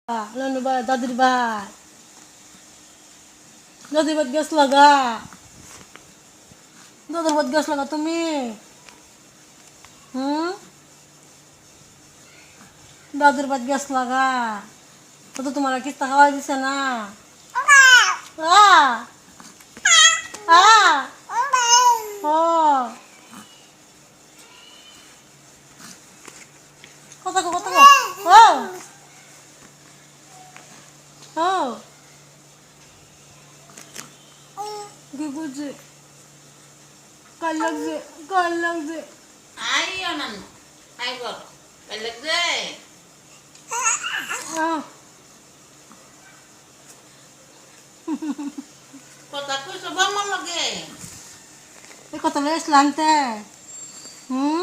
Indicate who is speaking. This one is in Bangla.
Speaker 1: Lano ba? Dadir ba? Dadir ba't gas laga? Dadir ba't gas laga তুমি? হুম? দাদুর বাদ গ্যাস লাগা ও তো তোমার কিস্তা খাওয়াই দিছে না আ আ ও কত কত ও ও কি করছে কাল লাগছে
Speaker 2: Ayo nan, ayo kok, balik deh.
Speaker 1: আহ,
Speaker 2: Kotaku coba mau lagi.
Speaker 1: এই কত লেস লাগতে হুম